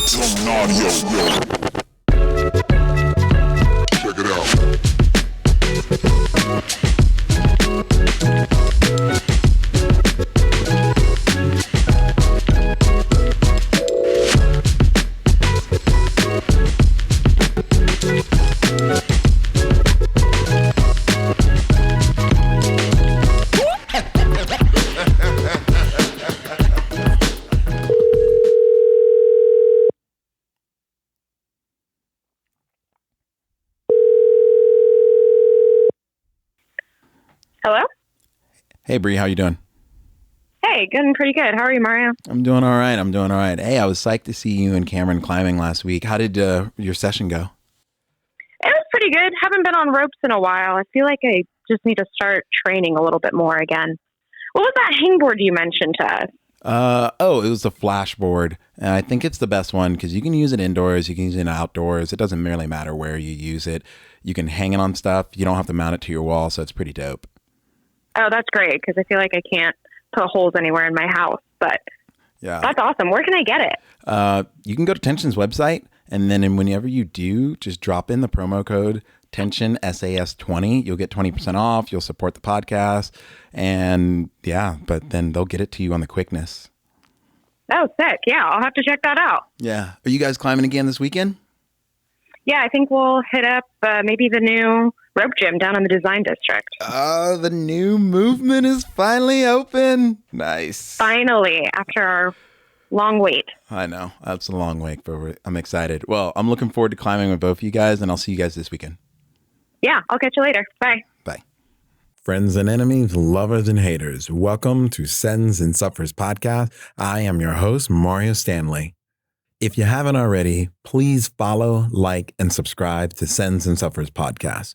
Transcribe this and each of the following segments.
Funtanilla. Check it out. Hello? Hey, Bree, how you doing? Hey, good and pretty good. How are you, Mario? I'm doing all right. Hey, I was psyched to see you and Cameron climbing last week. How did your session go? It was pretty good. Haven't been on ropes in a while. I feel like I just need to start training a little bit more again. What was that hangboard you mentioned to us? It was the flashboard. And I think it's the best one because you can use it indoors, you can use it outdoors. It doesn't really matter where you use it. You can hang it on stuff. You don't have to mount it to your wall, so it's pretty dope. Oh, that's great because I feel like I can't put holes anywhere in my house, but yeah, that's awesome. Where can I get it? You can go to Tension's website, and then whenever you do, just drop in the promo code Tension SAS20. You'll get 20% off. You'll support the podcast, and yeah, but then they'll get it to you on the quickness. Oh, sick. Yeah, I'll have to check that out. Yeah. Are you guys climbing again this weekend? Yeah, I think we'll hit up maybe the new rope gym down in the design district. The new movement is finally open. Nice. Finally, after our long wait. I know. That's a long wait, but I'm excited. Well, I'm looking forward to climbing with both of you guys, and I'll see you guys this weekend. Yeah, I'll catch you later. Bye. Bye. Friends and enemies, lovers and haters, welcome to Sends and Suffers podcast. I am your host, Mario Stanley. If you haven't already, please follow, like, and subscribe to Sends and Suffers podcast.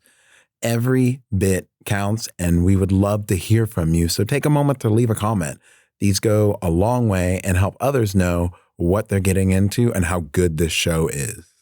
Every bit counts, and we would love to hear from you. So take a moment to leave a comment. These go a long way and help others know what they're getting into and how good this show is.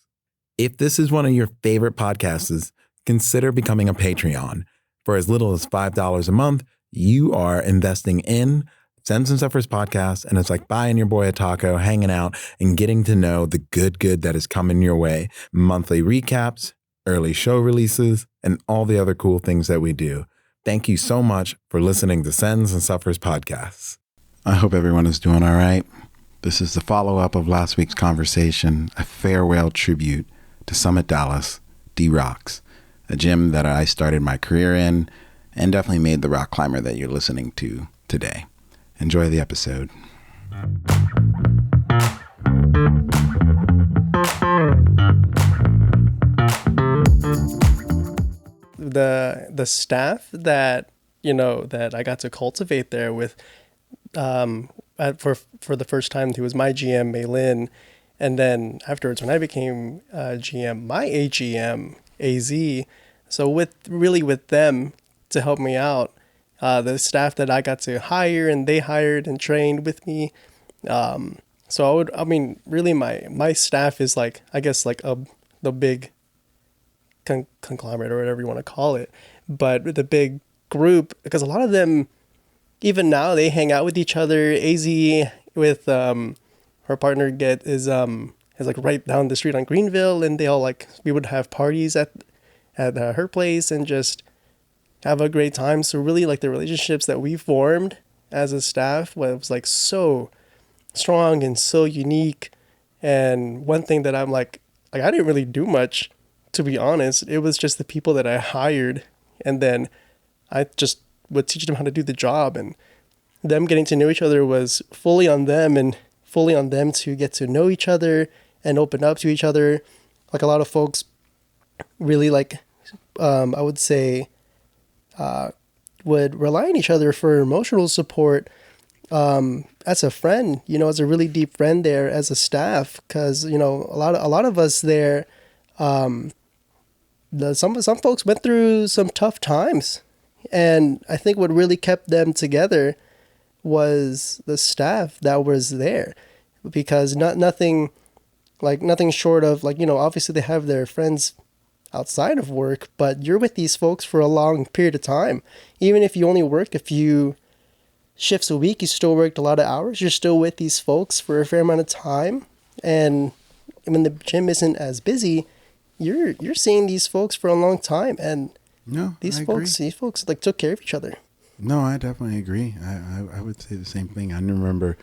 If this is one of your favorite podcasts, consider becoming a Patreon. For as little as $5 a month, you are investing in Sends and Suffers podcast, and it's like buying your boy a taco, hanging out, and getting to know the good that is coming your way. Monthly recaps, early show releases, and all the other cool things that we do. Thank you so much for listening to Sends and Suffers podcasts. I hope everyone is doing all right. This is the follow-up of last week's conversation, a farewell tribute to Summit Dallas, D-Rocks, a gym that I started my career in and definitely made the rock climber that you're listening to today. Enjoy the episode. The staff that that I got to cultivate there with for the first time, who was my GM, Maylin, and then afterwards when I became GM, my AGM, AZ. So with them to help me out, the staff that I got to hire and they hired and trained with me. Really my staff is like, I guess like the big conglomerate or whatever you want to call it, but the big group, because a lot of them, even now, they hang out with each other. AZ with her partner is like right down the street on Greenville, and they all we would have parties at her place and just have a great time. So really, the relationships that we formed as a staff was so strong and so unique. And one thing that I'm I didn't really do much, to be honest. It was just the people that I hired, and then I just would teach them how to do the job, and them getting to know each other was fully on them and fully on them to get to know each other and open up to each other. A lot of folks really I would say would rely on each other for emotional support as a friend, as a really deep friend there as a staff, because a lot of us there, some folks went through some tough times. And I think what really kept them together was the staff that was there, because nothing short of obviously they have their friends outside of work, but you're with these folks for a long period of time. Even if you only worked a few shifts a week, you still worked a lot of hours. You're still with these folks for a fair amount of time. And when the gym isn't as busy, you're seeing these folks for a long time, and No, these I folks agree. these folks like took care of each other. No, I definitely agree. I would say the same thing. I remember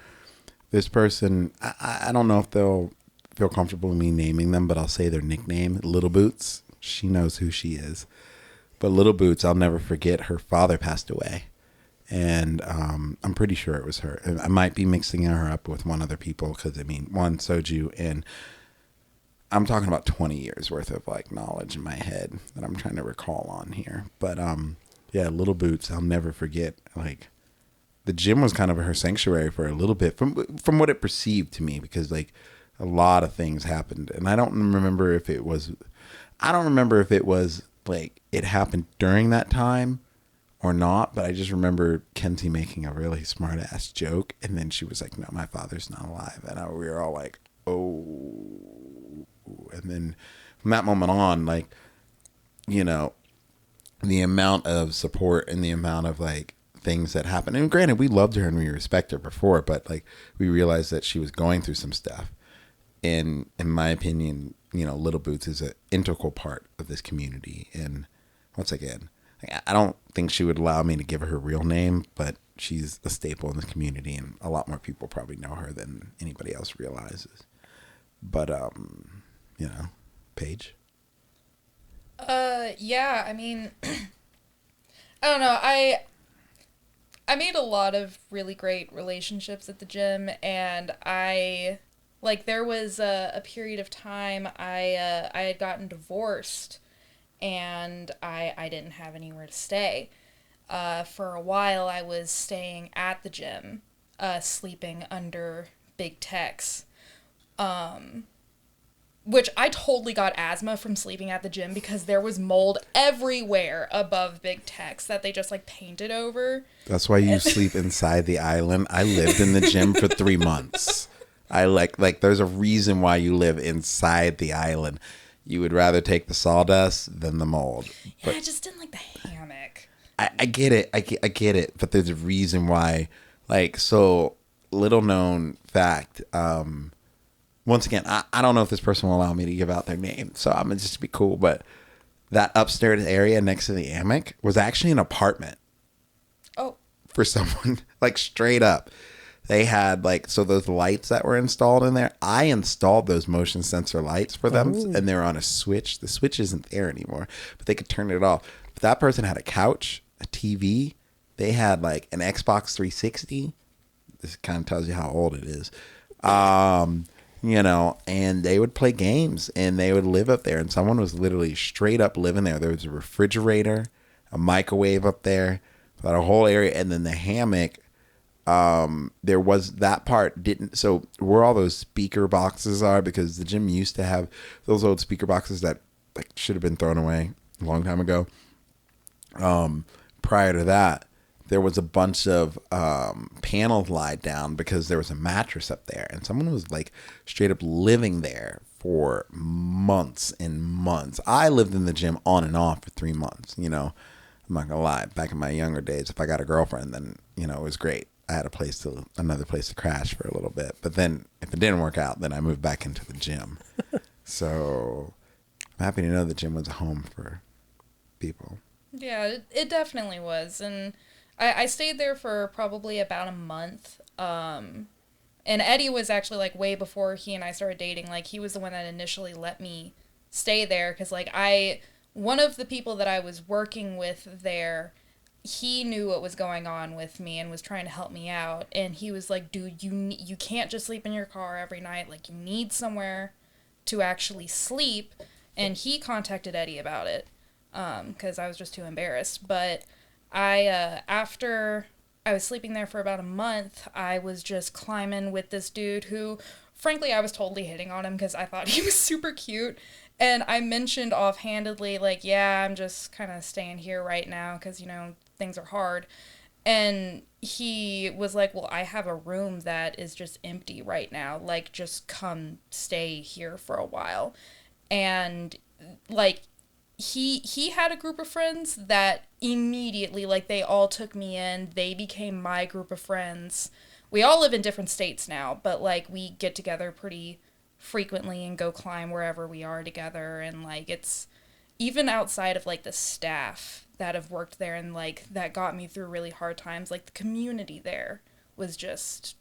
this person. I don't know if they'll feel comfortable with me naming them, but I'll say their nickname, Little Boots. She knows who she is. But Little Boots, I'll never forget. Her father passed away, and I'm pretty sure it was her. I might be mixing her up with one other people because I mean, one Soju, and I'm talking about 20 years worth of like knowledge in my head that I'm trying to recall on here. But yeah, Little Boots, I'll never forget. Like the gym was kind of her sanctuary for a little bit from what it perceived to me, because like a lot of things happened, and I don't remember if it was like it happened during that time or not, but I just remember Kenzie making a really smart ass joke, and then she was like, "No, my father's not alive," and we were all like, "Oh," and then from that moment on, like, you know, the amount of support and the amount of like things that happened. And granted, we loved her and we respect her before, but like we realized that she was going through some stuff. And in my opinion, you know, Little Boots is an integral part of this community. And once again, I don't think she would allow me to give her her real name, but she's a staple in the community, and a lot more people probably know her than anybody else realizes. But you know, Paige. Yeah, I mean, I don't know. I made a lot of really great relationships at the gym, and there was a period of time I had gotten divorced, and I didn't have anywhere to stay. For a while, I was staying at the gym, sleeping under big techs. Which I totally got asthma from sleeping at the gym because there was mold everywhere above big techs that they just like painted over. That's why you sleep inside the island. I lived in the gym for 3 months. I like there's a reason why you live inside the island. You would rather take the sawdust than the mold. Yeah, I just didn't like the hammock. I get it. I get it. But there's a reason why. Like, so little known fact. Once again, I don't know if this person will allow me to give out their name, so I'm gonna just be cool. But that upstairs area next to the hammock was actually an apartment. Oh. For someone, like straight up. They had like, so those lights that were installed in there, I installed those motion sensor lights for them. Oh. And they're on a switch. The switch isn't there anymore, but they could turn it off. But that person had a couch, a TV. They had like an Xbox 360. This kind of tells you how old it is. You know, and they would play games and they would live up there. And someone was literally straight up living there. There was a refrigerator, a microwave up there, about a whole area. And then the hammock, there was that part didn't. So where all those speaker boxes are, because the gym used to have those old speaker boxes that like should have been thrown away a long time ago. Prior to that, there was a bunch of panels laid down because there was a mattress up there, and someone was like straight up living there for months and months. I lived in the gym on and off for 3 months. You know, I'm not gonna lie. Back in my younger days, if I got a girlfriend, then you know it was great. I had another place to crash for a little bit. But then if it didn't work out, then I moved back into the gym. So I'm happy to know the gym was a home for people. Yeah, it definitely was, and I stayed there for probably about a month. And Eddie was actually like way before he and I started dating. Like he was the one that initially let me stay there because like one of the people that I was working with there, he knew what was going on with me and was trying to help me out. And he was like, dude, you can't just sleep in your car every night. Like you need somewhere to actually sleep. And he contacted Eddie about it because I was just too embarrassed. But after I was sleeping there for about a month, I was just climbing with this dude who, frankly, I was totally hitting on him because I thought he was super cute. And I mentioned offhandedly, like, yeah, I'm just kind of staying here right now because, you know, things are hard. And he was like, well, I have a room that is just empty right now. Like, just come stay here for a while. And, like, he had a group of friends that immediately, like, they all took me in. They became my group of friends. We all live in different states now, but, like, we get together pretty frequently and go climb wherever we are together. And like, it's even outside of like the staff that have worked there and like that got me through really hard times, like the community there was just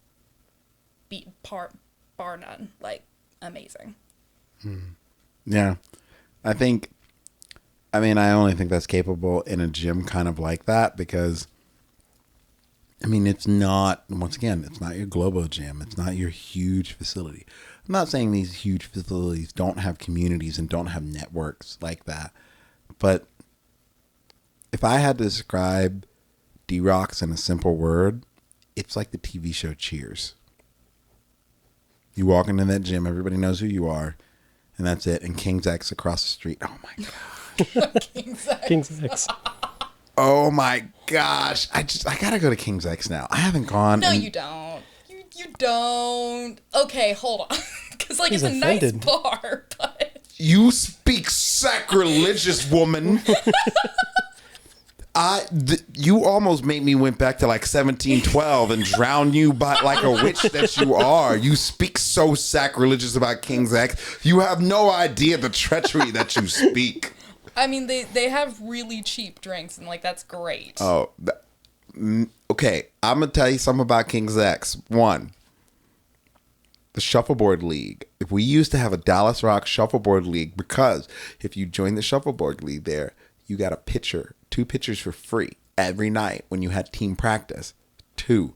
bar none, like amazing. Yeah. I only think that's capable in a gym kind of like that because, I mean, it's not, once again, it's not your Globo gym. It's not your huge facility. I'm not saying these huge facilities don't have communities and don't have networks like that. But if I had to describe D-Rocks in a simple word, it's like the TV show Cheers. You walk into that gym, everybody knows who you are, and that's it. And King's X across the street. Oh, my God. King's X. Oh my gosh. I gotta go to King's X now. I haven't gone. No, you don't. You don't. Okay, hold on. Because like He's it's offended. a nice bar, but You speak sacrilegious, woman. You almost made me went back to like 1712 and drown you by like a witch that you are. You speak so sacrilegious about King's X. You have no idea the treachery that you speak. I mean they have really cheap drinks and like that's great. Oh, okay. I'm gonna tell you something about King's X. One, the shuffleboard league. If we used to have a Dallas Rock shuffleboard league, because if you join the shuffleboard league there, you got two pitchers for free every night when you had team practice. 2,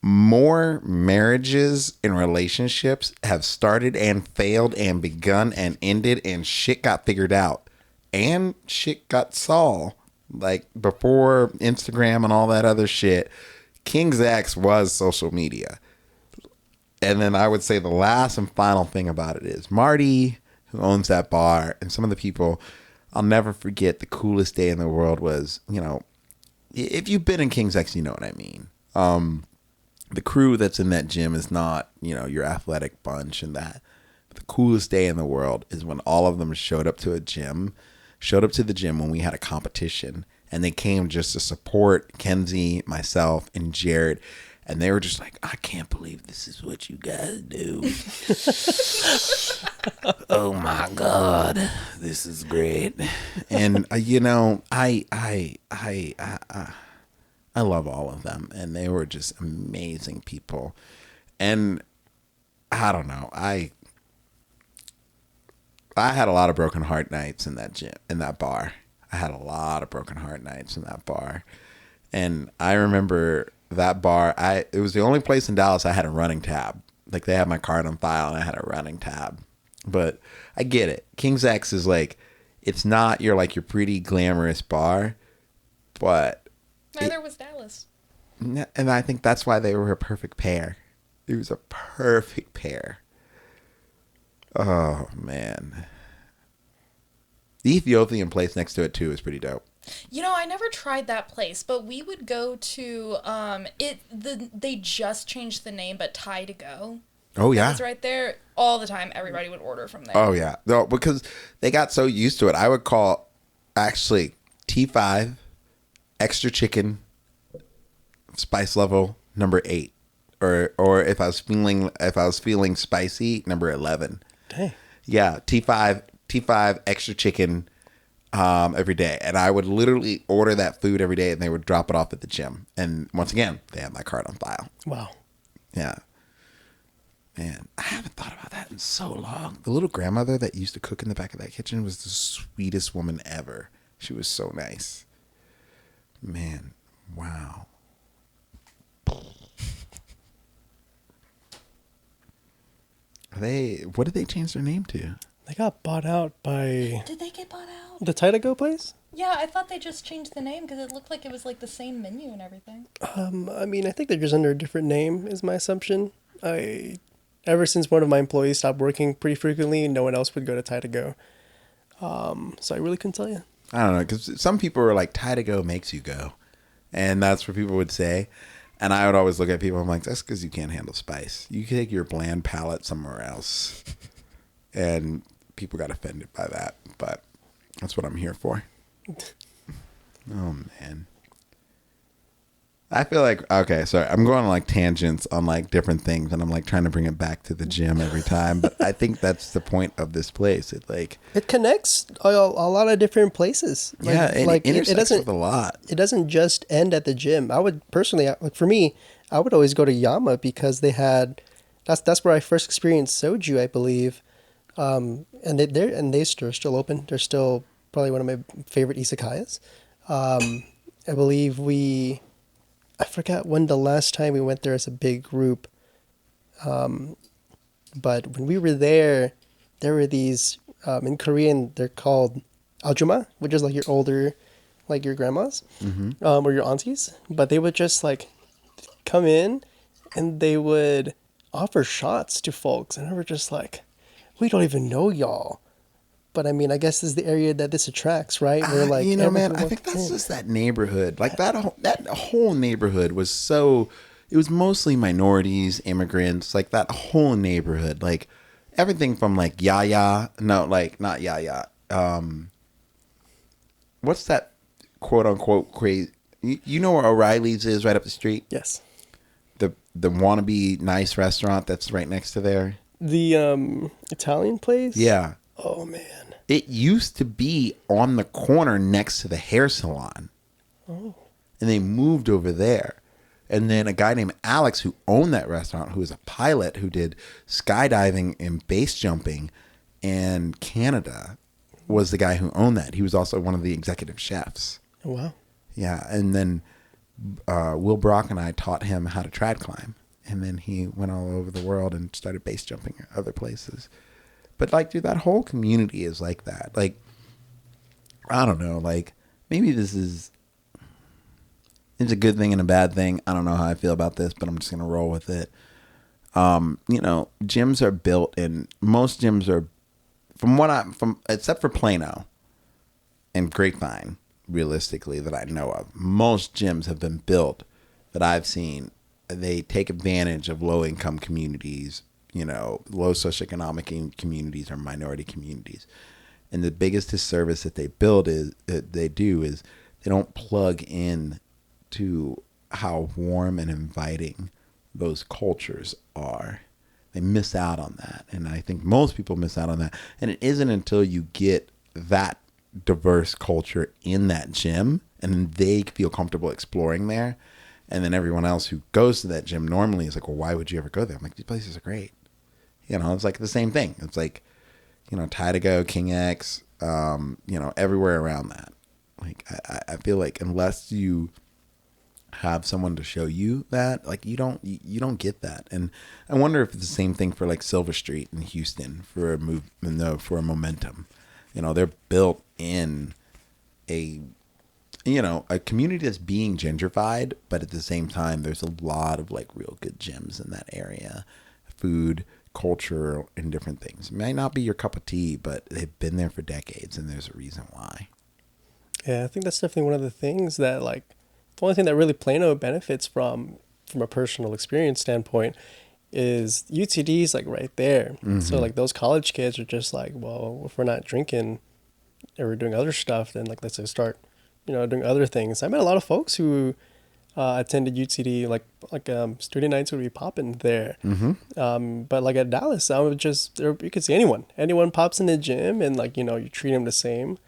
more marriages and relationships have started and failed and begun and ended and shit got figured out and shit got solved. Like before Instagram and all that other shit, King's X was social media. And then I would say the last and final thing about it is Marty, who owns that bar, and some of the people, I'll never forget the coolest day in the world was, if you've been in King's X, you know what I mean. The crew that's in that gym is not, your athletic bunch and that. But the coolest day in the world is when all of them showed up to the gym when we had a competition, and they came just to support Kenzie, myself, and Jared. And they were just like, I can't believe this is what you guys do. Oh my God, this is great. And I love all of them, and they were just amazing people. And I don't know, I had a lot of broken heart nights in that gym, in that bar. I had a lot of broken heart nights in that bar. And I remember that bar, it was the only place in Dallas I had a running tab. Like they had my card on file and I had a running tab. But I get it. King's X is like, it's not your pretty glamorous bar, but Neither was Dallas. And I think that's why they were a perfect pair. It was a perfect pair. Oh man. The Ethiopian place next to it too is pretty dope. I never tried that place, but we would go to they just changed the name, but Thai to Go. Oh yeah. It's right there all the time. Everybody would order from there. Oh yeah. No, because they got so used to it. I would call actually T5 extra chicken spice level number 8 or if I was feeling spicy, number 11. Dang. Yeah, T5 extra chicken every day, and I would literally order that food every day, and they would drop it off at the gym. And once again, they have my card on file. Wow. Yeah, man, I haven't thought about that in so long. The little grandmother that used to cook in the back of that kitchen was the sweetest woman ever. She was so nice. Man, wow. What did they change their name to? They got bought out by Did they get bought out? the Thai to Go place. Yeah, I thought they just changed the name because it looked like it was like the same menu and everything. I mean, I think they're just under a different name, is my assumption. Ever since one of my employees stopped working pretty frequently, no one else would go to Thai to Go. So I really couldn't tell you. I don't know, because some people are like, Thai to Go makes you go. And that's what people would say. And I would always look at people, I'm like, that's because you can't handle spice. You can take your bland palate somewhere else. And people got offended by that. But that's what I'm here for. Oh, man. I feel like, okay, sorry, I'm going on like tangents on like different things, and I'm like trying to bring it back to the gym every time. But I think that's the point of this place. It connects a lot of different places. It intersects with a lot. It doesn't just end at the gym. I would personally, like for me, I would always go to Yama because they had, that's where I first experienced soju, I believe. And they're still open. They're still probably one of my favorite izakayas. I believe I forgot when the last time we went there as a big group. But when we were there were these, in Korean, they're called aljuma, which is like your older, like your grandmas, or your aunties. But they would just like come in and they would offer shots to folks. And we were just like, we don't even know y'all. But I mean, I guess this is the area that this attracts, right? Where like, man, I think that's just that neighborhood. Like that whole neighborhood was it was mostly minorities, immigrants, like that whole neighborhood. Like everything from like Yaya, no, like not Yaya. What's that quote unquote crazy? You know where O'Reilly's is right up the street? Yes. The wannabe nice restaurant that's right next to there. The Italian place? Yeah. Oh man. It used to be on the corner next to the hair salon. Oh. And they moved over there. And then a guy named Alex who owned that restaurant, who was a pilot who did skydiving and base jumping in Canada, was the guy who owned that. He was also one of the executive chefs. Oh, wow. Yeah. And then Will Brock and I taught him how to trad climb. And then he went all over the world and started base jumping at other places. But like, dude, that whole community is like that. Like, I don't know. Like, maybe it's a good thing and a bad thing. I don't know how I feel about this, but I'm just gonna roll with it. Gyms are built in. Most gyms are, except for Plano and Grapevine, realistically that I know of. Most gyms have been built that I've seen. They take advantage of low income communities. Low socioeconomic communities or minority communities. And the biggest disservice that they do is they don't plug in to how warm and inviting those cultures are. They miss out on that. And I think most people miss out on that. And it isn't until you get that diverse culture in that gym and they feel comfortable exploring there. And then everyone else who goes to that gym normally is like, well, why would you ever go there? I'm like, these places are great. It's like the same thing. It's like, Tidago, King X, everywhere around that. Like, I feel like unless you have someone to show you that, like, you don't get that. And I wonder if it's the same thing for like Silver Street in Houston for a momentum. They're built in a community that's being gentrified, but at the same time, there's a lot of like real good gyms in that area. Food, culture, and different things. It might not be your cup of tea, but they've been there for decades, and there's a reason why. Yeah, I think that's definitely one of the things that, like, the only thing that really Plano benefits from a personal experience standpoint is UTD's like right there. Mm-hmm. So like those college kids are just like, well, if we're not drinking or we're doing other stuff, then like let's just start, doing other things. I met a lot of folks who attended UTD, like student nights would be popping there. Mm-hmm. But like at Dallas, I would you could see anyone pops in the gym and like, you treat them the same,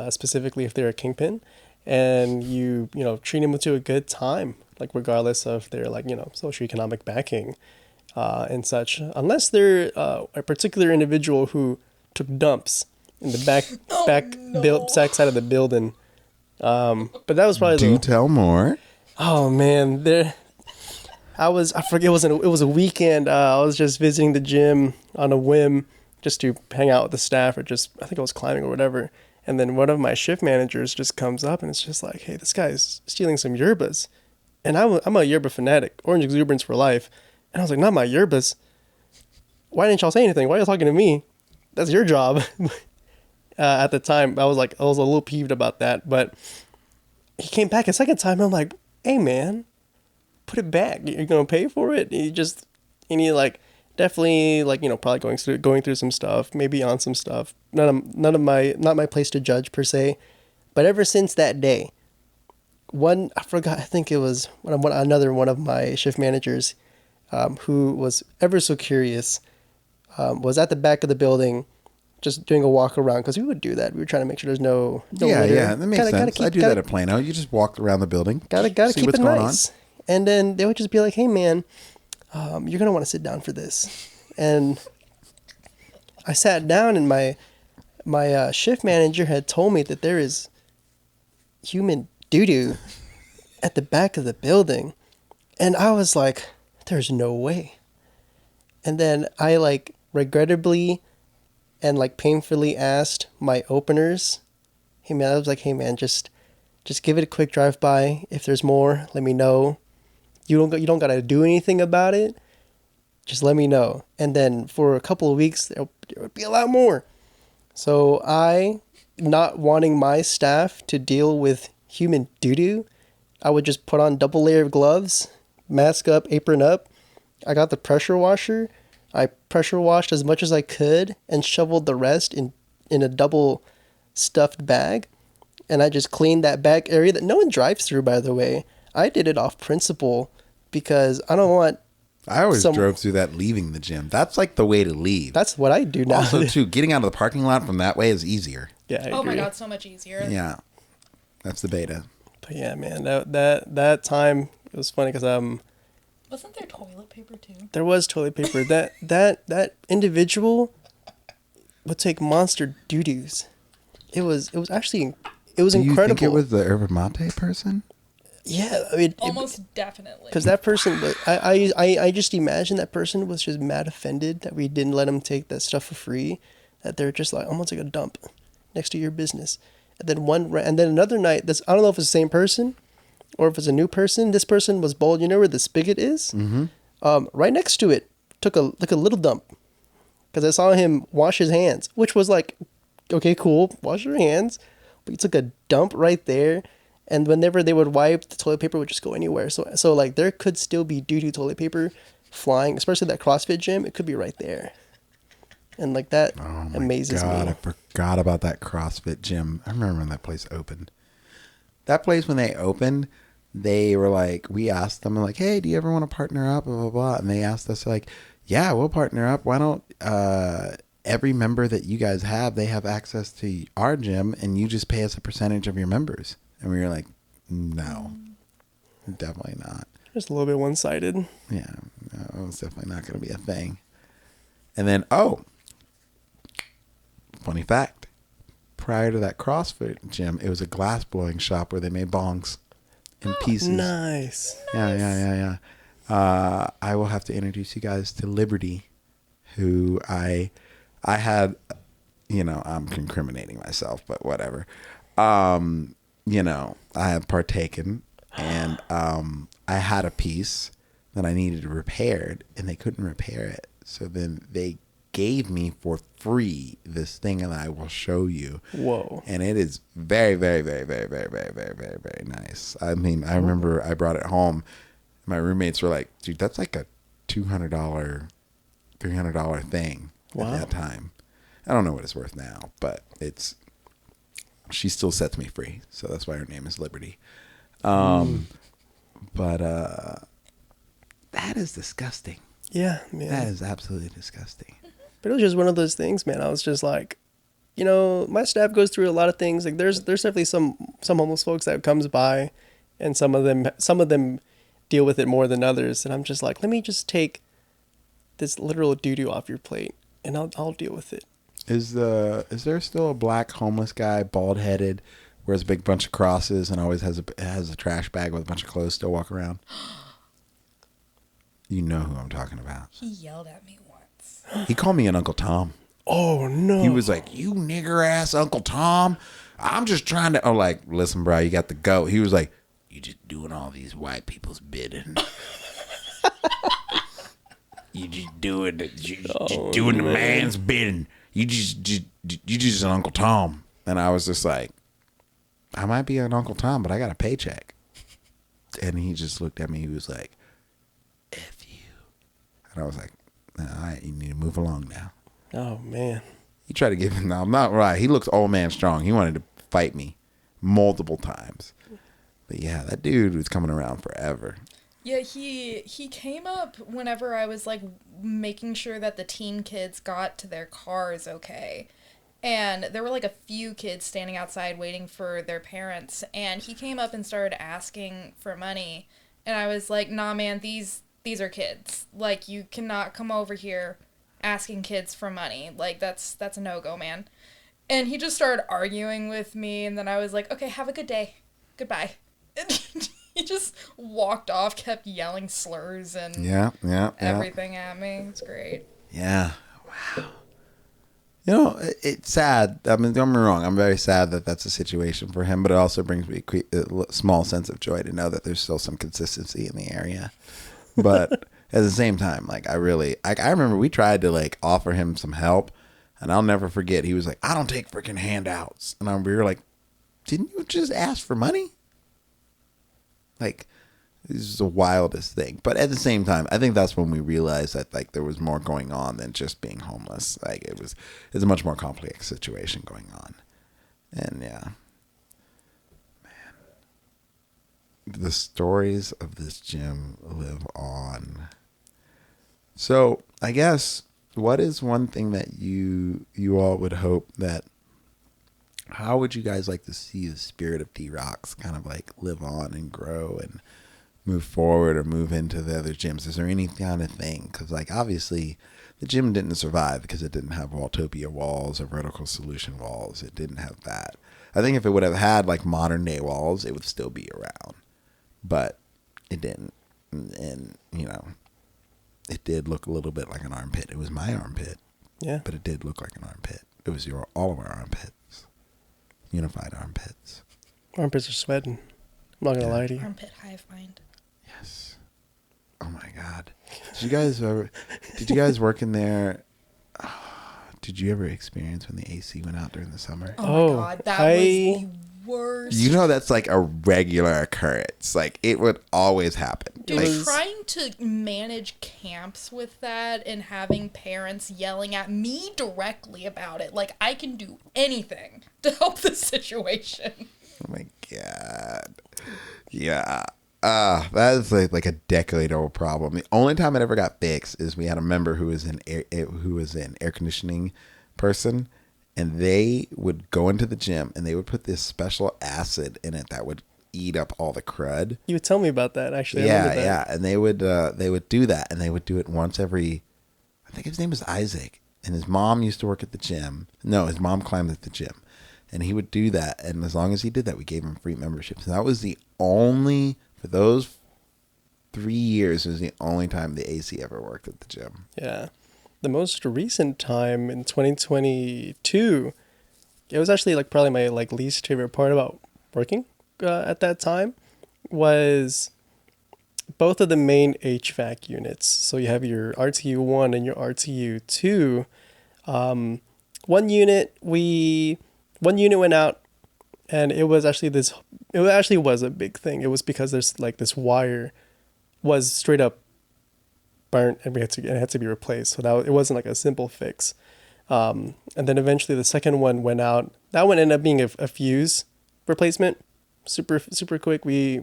specifically if they're a kingpin, and you treat them to a good time, like regardless of their like, socioeconomic backing, and such, unless they're a particular individual who took dumps in the back side of the building. But that was probably tell more. Oh man, I forget, it was a weekend. I was just visiting the gym on a whim just to hang out with the staff, or just, I think I was climbing or whatever. And then one of my shift managers just comes up and it's just like, hey, this guy's stealing some yerbas. And I'm a yerba fanatic, orange exuberance for life. And I was like, not my yerbas. Why didn't y'all say anything? Why are you talking to me? That's your job. At the time, I was a little peeved about that. But he came back a second time. And I'm like, hey, man, put it back. You're going to pay for it? Definitely probably going through some stuff, maybe on some stuff. Not my place to judge per se. But ever since that day, I forgot, I think it was another one of my shift managers, who was ever so curious, was at the back of the building just doing a walk around, because we would do that. We were trying to make sure there's no litter. Yeah, that makes sense. I do that at Plano. You just walk around the building. Gotta see keep what's it going nice. And then they would just be like, hey, man, you're going to want to sit down for this. And I sat down, and my shift manager had told me that there is human doo-doo at the back of the building. And I was like, there's no way. And then I like regrettably and like painfully asked my openers, hey man, I was like, hey man, just give it a quick drive by. If there's more, let me know. You don't gotta do anything about it. Just let me know. And then for a couple of weeks, there would be a lot more. So I, not wanting my staff to deal with human doo-doo, I would just put on double layer of gloves, mask up, apron up. I got the pressure washer. I pressure washed as much as I could and shoveled the rest in a double stuffed bag. And I just cleaned that back area that no one drives through, by the way. I did it off principle because I don't want... I always drove through that leaving the gym. That's like the way to leave. That's what I do now. Also, too, getting out of the parking lot from that way is easier. Yeah, I agree. Oh my God, so much easier. Yeah, that's the beta. But yeah, man, that time, it was funny because wasn't there toilet paper too? there was toilet paper. That individual would take monster doo-doos. It was actually incredible. Do you think it was the Yerba Mate person? Yeah, I mean, Almost definitely. because that person was, I just imagine that person was just mad offended that we didn't let him take that stuff for free, that they're just like almost like a dump next to your business. And then another night, I don't know if it's the same person or if it's a new person. This person was bold. You know where the spigot is? Mm-hmm. Right next to it, took a little dump because I saw him wash his hands, which was like, okay, cool, wash your hands. But he took a dump right there. And whenever they would wipe, the toilet paper would just go anywhere. So like there could still be doo-doo toilet paper flying, especially that CrossFit gym. It could be right there. And like that amazes me. I forgot about that CrossFit gym. I remember when that place opened. That place, when they opened, they were like, we asked them like, hey, do you ever want to partner up? Blah, blah, blah. And they asked us like, yeah, we'll partner up. Why don't every member that you guys have, they have access to our gym and you just pay us a percentage of your members. And we were like, no, definitely not. Just a little bit one-sided. Yeah, no, it's definitely not going to be a thing. And then, funny fact, prior to that CrossFit gym, it was a glass blowing shop where they made bongs in pieces. Nice. Yeah. I will have to introduce you guys to Liberty, who I had, I'm incriminating myself, but whatever. I had partaken, and I had a piece that I needed repaired, and they couldn't repair it. So then they gave me for free this thing, and I will show you. Whoa. And it is very, very, very, very, very, very, very, very, very nice. I mean, I remember I brought it home. My roommates were like, dude, that's like a $200, $300 thing at that time. I don't know what it's worth now, but she still sets me free. So that's why her name is Liberty. But that is disgusting. Yeah, man. That is absolutely disgusting. But it was just one of those things, man. I was just like, my staff goes through a lot of things. Like there's definitely some homeless folks that comes by, and some of them deal with it more than others. And I'm just like, let me just take this literal doo-doo off your plate, and I'll deal with it. Is there still a black homeless guy, bald headed, wears a big bunch of crosses, and always has a trash bag with a bunch of clothes still walk around? You know who I'm talking about. He yelled at me once. He called me an Uncle Tom. Oh no. He was like, you nigger ass Uncle Tom. I'm just trying to. I'm like, listen, bro, you got to go. He was like, you just doing all these white people's bidding. You just doing the man's bidding. You just an Uncle Tom. And I was just like, I might be an Uncle Tom, but I got a paycheck. And he just looked at me. He was like, F you. And I was like, all right, you need to move along now. Oh, man. He tried to give him, no, I'm not right. He looks old man strong. He wanted to fight me multiple times. But yeah, that dude was coming around forever. Yeah, he came up whenever I was like making sure that the teen kids got to their cars okay. And there were like a few kids standing outside waiting for their parents, and he came up and started asking for money. And I was like, "Nah, man, these are kids. Like, you cannot come over here asking kids for money. Like, that's a no-go, man." And he just started arguing with me, and then I was like, "Okay, have a good day. Goodbye." And he just walked off, kept yelling slurs and everything at me. It's great. Yeah. Wow. You know, it's sad. I mean, don't get me wrong. I'm very sad that that's a situation for him, but it also brings me a small sense of joy to know that there's still some consistency in the area. But at the same time, like, I remember we tried to like offer him some help, and I'll never forget. He was like, "I don't take freaking handouts," and we were like, "Didn't you just ask for money?" Like, this is the wildest thing. But at the same time, I think that's when we realized that like there was more going on than just being homeless. Like it's a much more complex situation going on. And yeah. Man. The stories of this gym live on. So I guess what is one thing that you all would hope that, how would you guys like to see the spirit of D-Rocks kind of like live on and grow and move forward or move into the other gyms? Is there any kind of thing? Because like obviously the gym didn't survive because it didn't have Walltopia walls or vertical solution walls. It didn't have that. I think if it would have had like modern day walls, it would still be around, but it didn't. And you know, it did look a little bit like an armpit. It was my armpit, Yeah. but it did look like an armpit. It was all of our armpits. Unified armpits. Armpits are sweating. I'm not gonna lie to you. Armpit hive mind. Yes. Oh my God. Did you guys work in there? Did you ever experience when the AC went out during the summer? Oh my God, that was the worst. You know, that's like a regular occurrence. Like it would always happen. Dude, Like, trying to manage camps with that and having parents yelling at me directly about it. Like, I can do anything to help the situation. oh my God. Yeah. That is like a decade-old problem. The only time it ever got fixed is we had a member who was an air conditioning person, and they would go into the gym and they would put this special acid in it that would eat up all the crud. You would tell me about that, actually. Yeah. And they would do that, and they would do it once every, I think his name was Isaac, and his mom used to work at the gym. No, his mom climbed at the gym, and he would do that. And as long as he did that, we gave him free memberships. And that was the only, for those 3 years, it was the only time the AC ever worked at the gym. Yeah. The most recent time in 2022, it was actually like probably my like least favorite part about working at that time was both of the main HVAC units. So you have your RTU1 and your RTU2. One unit went out, and it was actually a big thing. It was because there's like this wire was straight up burnt, and it had to be replaced. So it wasn't like a simple fix. And then eventually the second one went out. That one ended up being a fuse replacement, super quick. We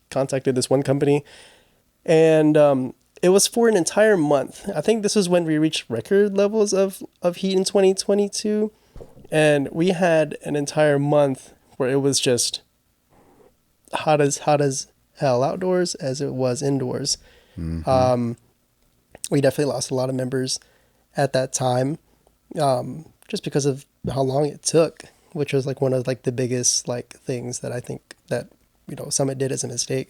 contacted this one company, and it was for an entire month. I think this was when we reached record levels of heat in 2022, and we had an entire month where it was just hot as hell outdoors as it was indoors. Mm-hmm. We definitely lost a lot of members at that time, just because of how long it took, which was like one of like the biggest like things that I think that, you know, Summit did as a mistake,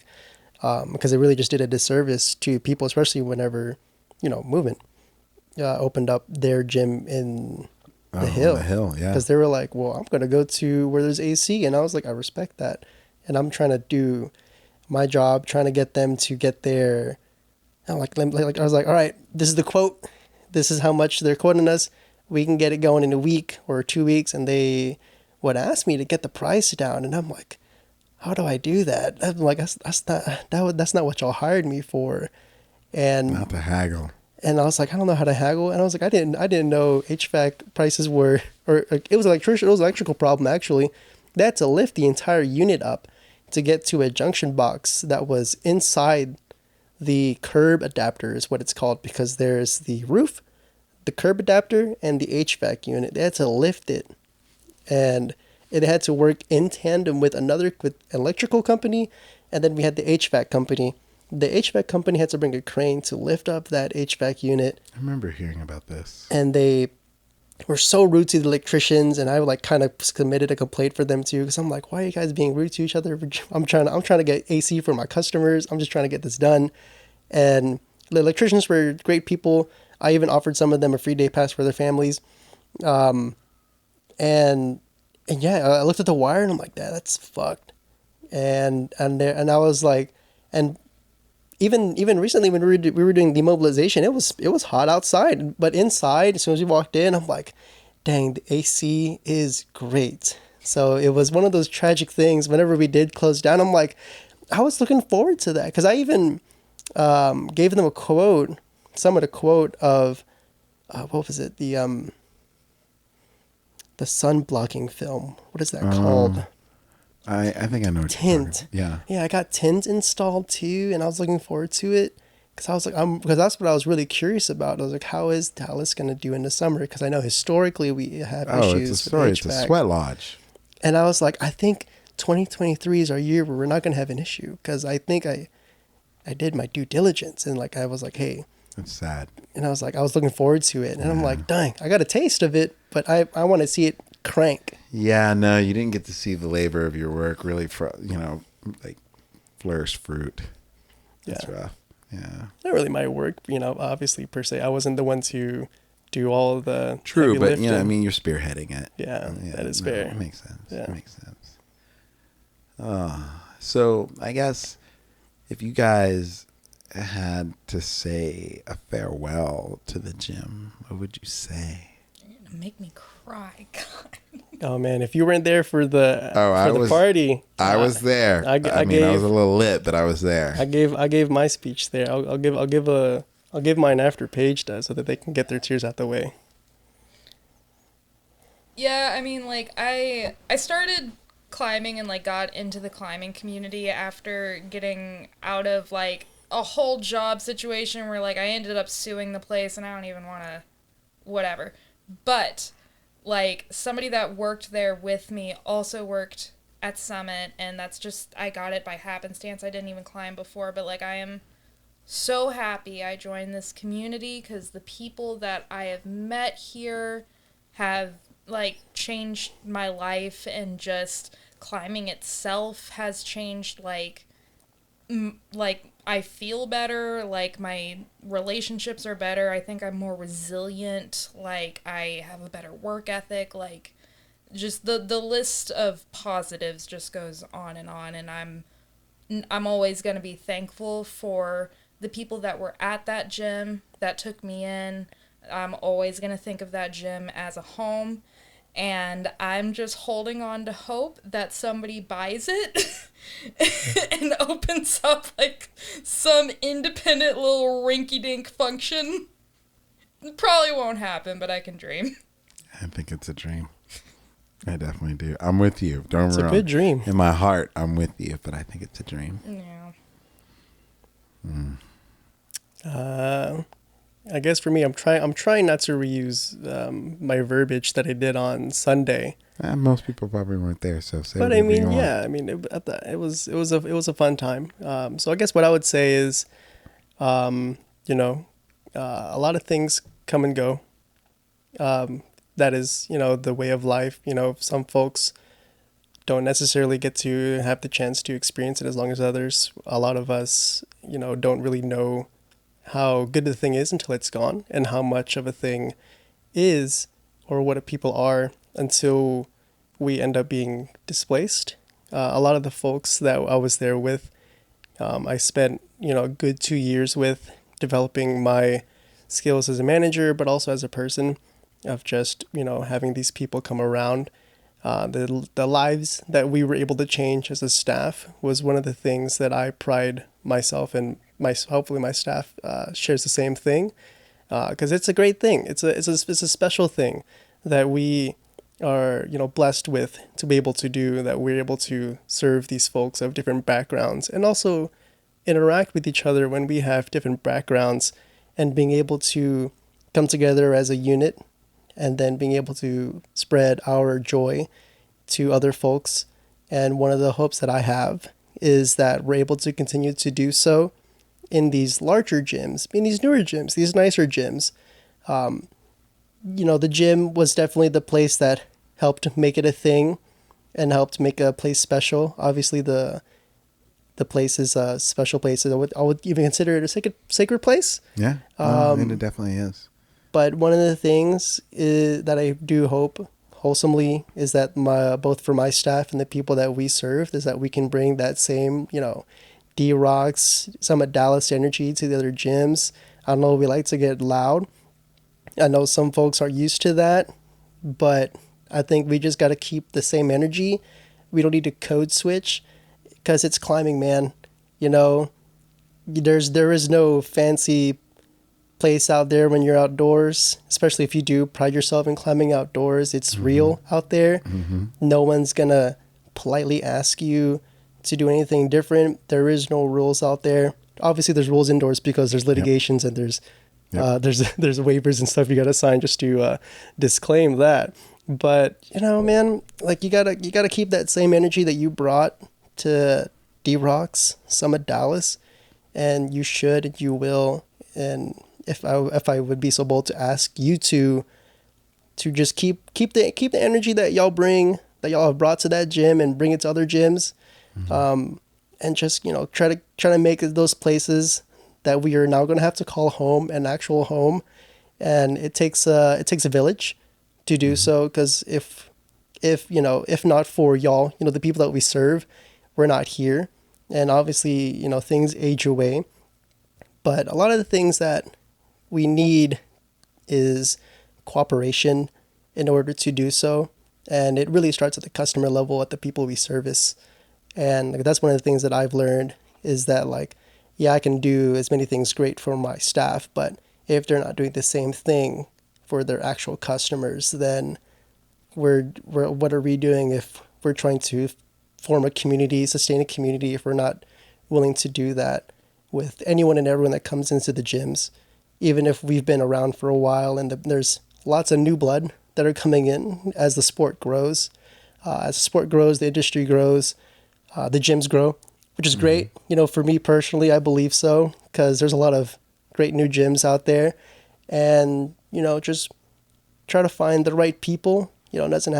because it really just did a disservice to people, especially whenever, you know, Movement opened up their gym in the hill. Yeah. Because they were like, well, I'm going to go to where there's AC. And I was like, I respect that. And I'm trying to do my job, trying to get them to get there. I'm like, I was like, all right, this is the quote. This is how much they're quoting us. We can get it going in a week or 2 weeks. And they would ask me to get the price down. And I'm like, how do I do that? I'm like, that's not what y'all hired me for. And not to haggle. And I was like, I don't know how to haggle. And I was like, I didn't know HVAC prices it was electrical problem actually. They had to lift the entire unit up to get to a junction box that was inside the curb adapter is what it's called, because there's the roof, the curb adapter, and the HVAC unit. They had to lift it, and it had to work in tandem with an electrical company, and then we had the HVAC company. The HVAC company had to bring a crane to lift up that HVAC unit. I remember hearing about this. And they were so rude to the electricians, and I like kind of submitted a complaint for them too, because I'm like, why are you guys being rude to each other? I'm trying to get AC for my customers. I'm just trying to get this done. And the electricians were great people. I even offered some of them a free day pass for their families. And yeah, I looked at the wire and I'm like, that's fucked. And I was like, and even recently when we were doing demobilization, it was hot outside, but inside, as soon as we walked in, I'm like, dang, the AC is great. So it was one of those tragic things. Whenever we did close down, I'm like, I was looking forward to that, because I even gave them a quote of what was it, the sun blocking film. What is that called? I think I know what tint. Yeah. Yeah, I got tint installed too, and I was looking forward to it, because I was like, because that's what I was really curious about. I was like, how is Dallas going to do in the summer? Because I know historically we have issues it's a story. with HVAC. It's a sweat lodge. And I was like, I think 2023 is our year where we're not going to have an issue, because I think I did my due diligence, and like I was like, hey. It's sad. And I was like, I was looking forward to it, and I'm like, dang, I got a taste of it, but I want to see it crank. Yeah, no, you didn't get to see the labor of your work really, like flourish fruit. That's rough. Yeah. Not really my work, obviously per se. I wasn't the one to do all of the true, heavy but lifting. I mean, you're spearheading it. Yeah, that is fair. It makes sense. Yeah. It makes sense. So I guess if you guys had to say a farewell to the gym, what would you say? You're gonna make me cry. God. Oh man, if you weren't there for the party, I was there. I was a little lit, but I was there. I gave my speech there. I'll give mine after Paige does, so that they can get their tears out the way. Yeah, I mean, like I started climbing and like got into the climbing community after getting out of like a whole job situation where like I ended up suing the place, and I don't even want to whatever. But like somebody that worked there with me also worked at Summit, and that's just, I got it by happenstance. I didn't even climb before, but like I am so happy I joined this community, because the people that I have met here have like changed my life, and just climbing itself has changed like I feel better, like my relationships are better, I think I'm more resilient, like I have a better work ethic, like just the list of positives just goes on, and I'm always going to be thankful for the people that were at that gym that took me in. I'm always going to think of that gym as a home, and I'm just holding on to hope that somebody buys it and opens up like some independent little rinky-dink function. It probably won't happen, but I can dream. I think it's a dream. I definitely do. I'm with you. Don't It's wrong. a good dream. In my heart, I'm with you, but I think it's a dream. Yeah. I guess for me, I'm trying not to reuse my verbiage that I did on Sunday. Most people probably weren't there, so say. But I whatever you mean, want. yeah, I mean, it was a fun time. So I guess what I would say is, a lot of things come and go. That is, the way of life. Some folks don't necessarily get to have the chance to experience it as long as others. A lot of us, don't really know how good the thing is until it's gone, and how much of a thing is, or what a people are, until we end up being displaced. A lot of the folks that I was there with, I spent, a good 2 years with, developing my skills as a manager, but also as a person, of just, having these people come around. The lives that we were able to change as a staff was one of the things that I pride myself in. Hopefully my staff shares the same thing, because it's a great thing. It's a special thing that we are, blessed with to be able to do, that we're able to serve these folks of different backgrounds and also interact with each other when we have different backgrounds, and being able to come together as a unit and then being able to spread our joy to other folks. And one of the hopes that I have is that we're able to continue to do so in these larger gyms, in these newer gyms, these nicer gyms. The gym was definitely the place that helped make it a thing and helped make a place special. Obviously, the place is a special place. I would even consider it a sacred place. Yeah, and it definitely is. But one of the things that I do hope wholesomely is that both for my staff and the people that we serve is that we can bring that same, D-Rocks, Summit Dallas energy to the other gyms. I don't know, we like to get loud. I know some folks are used to that, but I think we just got to keep the same energy. We don't need to code switch because it's climbing, man. There is no fancy place out there when you're outdoors, especially if you do pride yourself in climbing outdoors. It's real out there. No one's gonna politely ask you to do anything different. There is no rules out there. Obviously there's rules indoors because there's litigations and there's waivers and stuff you gotta sign just to disclaim that. But man, like you gotta keep that same energy that you brought to D-Rocks Summit Dallas, and you should and you will. And if I would be so bold to ask you to just keep the energy that y'all bring, that y'all have brought to that gym, and bring it to other gyms, and just try to make those places that we are now going to have to call home an actual home. And it takes a village to do so, because if not for y'all, the people that we serve, we're not here. And obviously things age away, but a lot of the things that we need is cooperation in order to do so. And it really starts at the customer level, at the people we service. And that's one of the things that I've learned is that I can do as many things great for my staff, but if they're not doing the same thing for their actual customers, then what are we doing if we're trying to form a community, sustain a community, if we're not willing to do that with anyone and everyone that comes into the gyms, even if we've been around for a while and there's lots of new blood that are coming in as the sport grows. As the sport grows, the industry grows, the gyms grow, which is great. For me personally, I believe so, because there's a lot of great new gyms out there. And, just try to find the right people. It doesn't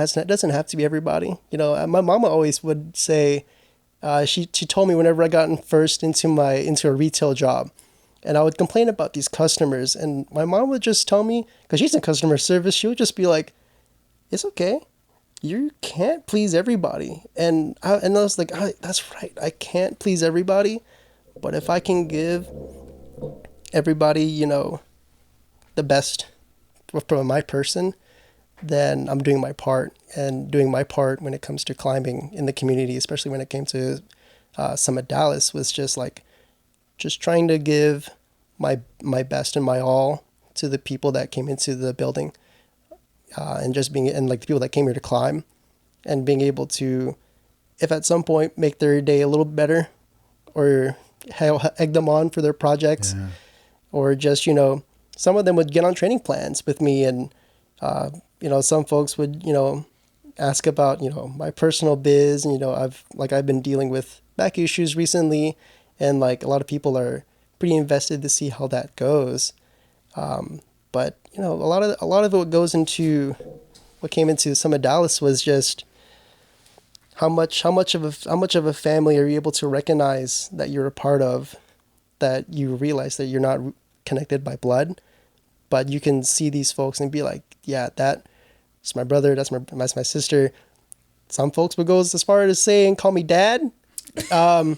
have to be everybody. My mama always would say, she told me whenever I got first into a retail job, and I would complain about these customers, and my mom would just tell me, because she's in customer service, she would just be like, "It's okay. You can't please everybody." And I was like, "That's right. I can't please everybody, but if I can give everybody, the best from my person, then I'm doing my part." And doing my part when it comes to climbing in the community, especially when it came to Summit Dallas, was just trying to give my best and my all to the people that came into the building, and the people that came here to climb, and being able to, if at some point, make their day a little better, or egg them on for their projects, or just some of them would get on training plans with me, and some folks would ask about my personal biz, and I've been dealing with back issues recently, and a lot of people are pretty invested to see how that goes. But a lot of what goes into what came into Summit Dallas was just how much of a family are you able to recognize that you're a part of, that you realize that you're not connected by blood, but you can see these folks and be like, yeah, that's my brother, that's my sister. Some folks would go as far as saying, call me dad. I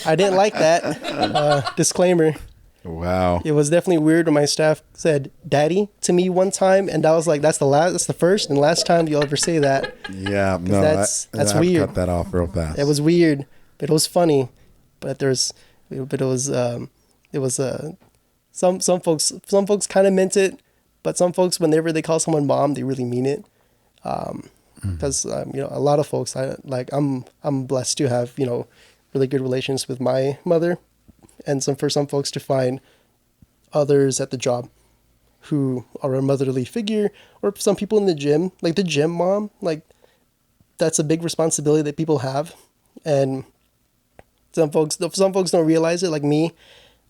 didn't like that. Disclaimer. Wow. It was definitely weird when my staff said daddy to me one time, and I was like, that's the first and last time you'll ever say that. Yeah, no, that's weird. Cut that off real fast. It was weird, but it was funny. But some folks kind of meant it, but some folks, whenever they call someone mom, they really mean it. Because you know, a lot of folks, I'm blessed to have, you know, really good relations with my mother, and for some folks to find others at the job who are a motherly figure, or some people in the gym, like the gym mom, like that's a big responsibility that people have, and some folks don't realize it. Like me,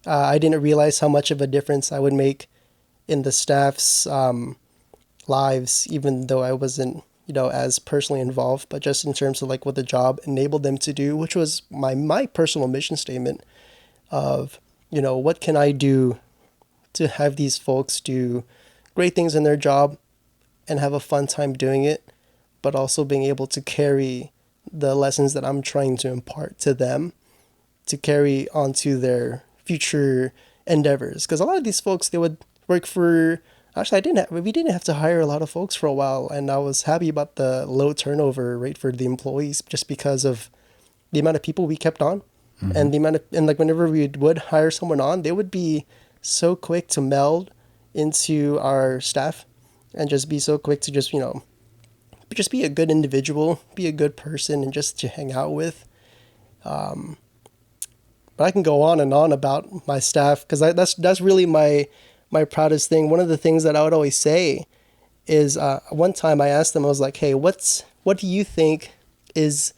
I didn't realize how much of a difference I would make in the staff's lives, even though I wasn't, you know, as personally involved, but just in terms of like what the job enabled them to do, which was my personal mission statement of, you know, what can I do to have these folks do great things in their job and have a fun time doing it, but also being able to carry the lessons that I'm trying to impart to them to carry onto their future endeavors. Because a lot of these folks, they would work for, actually we didn't have to hire a lot of folks for a while, and I was happy about the low turnover rate for the employees just because of the amount of people we kept on. And the amount of, and like whenever we would hire someone on, they would be so quick to meld into our staff and just be so quick to just, you know, just be a good individual, be a good person, and just to hang out with. But I can go on and on about my staff, because that's really my proudest thing. One of the things that I would always say is, one time I asked them, I was like, hey, what do you think is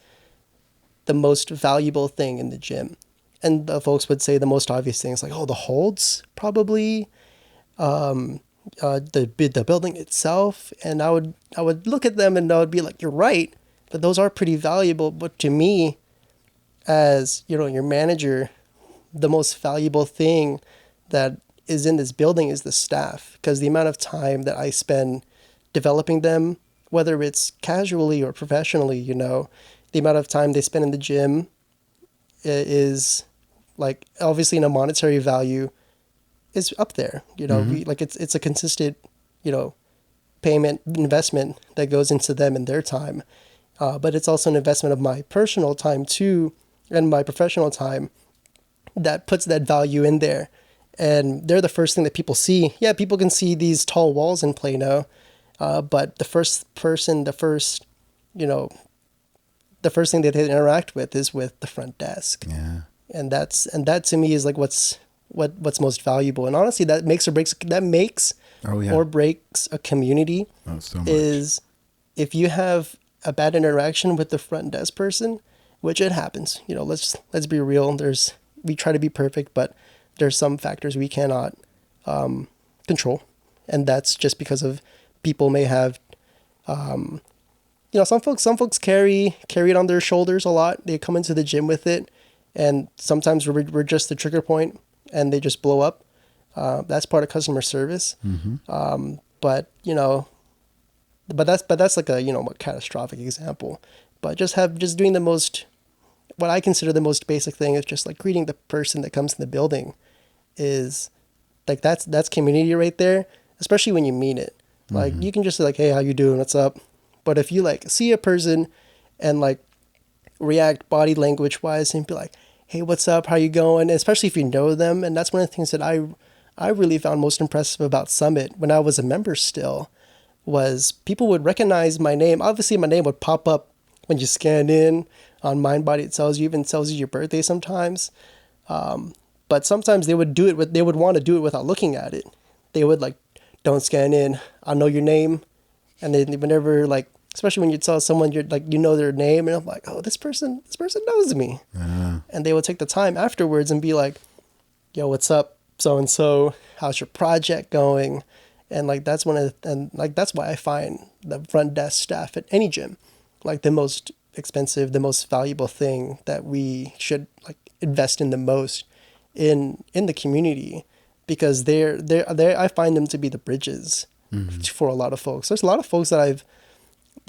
the most valuable thing in the gym? And the folks would say the most obvious things, like, oh, the holds, probably, the building itself. And I would look at them and I would be like, you're right, but those are pretty valuable. But to me, as, you know, your manager, the most valuable thing that is in this building is the staff, because the amount of time that I spend developing them, whether it's casually or professionally, you know, the amount of time they spend in the gym is, like, obviously in a monetary value is up there, you know. It's a consistent, you know, payment investment that goes into them and their time, but it's also an investment of my personal time too, and my professional time, that puts that value in there. And they're the first thing that people see. Yeah, people can see these tall walls in Plano, but the first thing that they interact with is with the front desk. Yeah. And that to me is like what's most valuable. And honestly, that makes or breaks a community. Oh, so much. Is if you have a bad interaction with the front desk person, which it happens. You know, let's be real. We try to be perfect, but there's some factors we cannot control, and that's just because of people may have, you know, some folks carry it on their shoulders a lot. They come into the gym with it, and sometimes we're just the trigger point, and they just blow up. That's part of customer service. But you know, that's like a, you know, a catastrophic example. But just doing the most, what I consider the most basic thing is just like greeting the person that comes in the building, is like that's community right there, especially when you mean it. Like you can just say like, hey, how you doing? What's up? But if you like see a person and like react body language wise and be like, hey, what's up? How you going? Especially if you know them. And that's one of the things that I really found most impressive about Summit when I was a member still, was people would recognize my name. Obviously my name would pop up when you scan in on MindBody. It tells you your birthday sometimes. But sometimes they would want to do it without looking at it. They would like, don't scan in, I know your name. And then whenever, like, especially when you tell someone you're like, you know their name, and I'm like, oh, this person knows me. And they would take the time afterwards and be like, yo, what's up, so and so? How's your project going? And like that's that's why I find the front desk staff at any gym like the most expensive, the most valuable thing that we should like invest in the most in the community, because I find them to be the bridges for a lot of folks. There's a lot of folks that I've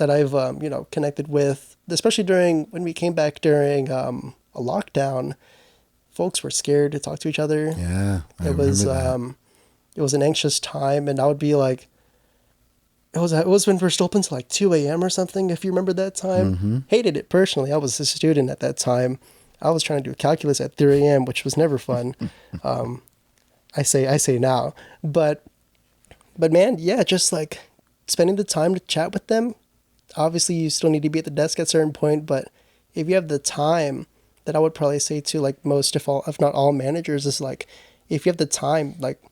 you know, connected with, especially when we came back during a lockdown. Folks were scared to talk to each other. Yeah, it was an anxious time, and I would be like, it was when we were still open to like 2 a.m. or something, if you remember that time. Hated it personally. I was a student at that time. I was trying to do calculus at 3 a.m., which was never fun. I say now, but man, yeah, just like spending the time to chat with them, obviously you still need to be at the desk at a certain point, but if you have the time, that I would probably say to like most, if not all managers, is like, if you have the time, like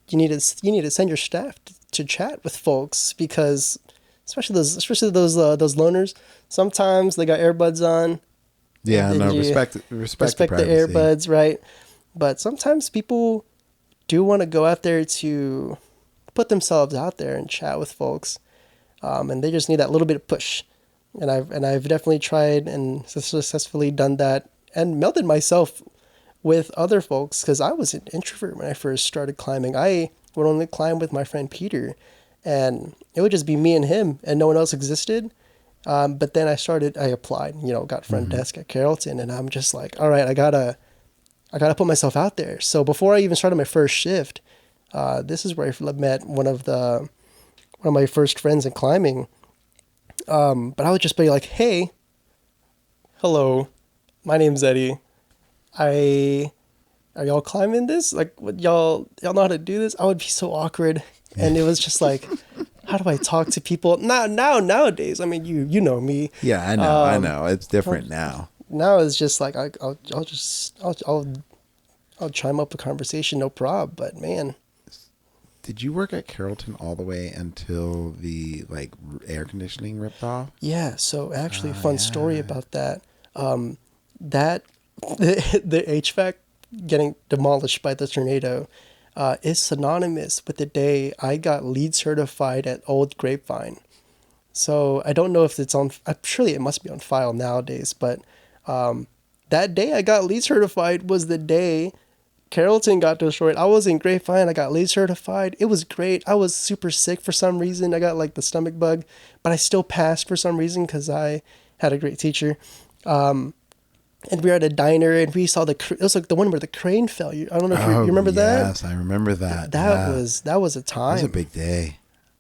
you need to send your staff to chat with folks, because especially those loners, sometimes they got earbuds on. Yeah, And no, you respect the respect the privacy. earbuds, right? But sometimes people do want to go out there to put themselves out there and chat with folks, and they just need that little bit of push. And I've definitely tried and successfully done that and melded myself with other folks, because I was an introvert when I first started climbing. I would only climb with my friend Peter, and it would just be me and him, and no one else existed. But then I applied, got front desk at Carrollton, and I'm just like, all right, I gotta put myself out there. So before I even started my first shift, this is where I met one of my first friends in climbing. But I would just be like, hey, hello, my name's Eddie. Are y'all climbing this? Like, what, y'all know how to do this? I would be so awkward, and it was just like, how do I talk to people nowadays? I mean, you know me. Yeah, I know. It's different now. Now it's just like I'll chime up a conversation, no problem. But man, Did you work at Carrollton all the way until the like air conditioning ripped off? yeah. So actually, a fun story about that. That the HVAC getting demolished by the tornado is synonymous with the day I got LEED certified at Old Grapevine. So I don't know if it's on. Surely it must be on file nowadays. But that day I got LEED certified was the day Carrollton got destroyed. I was in Grapevine. I got LEED certified. It was great. I was super sick for some reason. I got like the stomach bug, but I still passed for some reason because I had a great teacher. And we were at a diner, and we saw it was like the one where the crane fell. I don't know if you remember that. Yes, I remember that. That Yeah. was a That time. was a big day.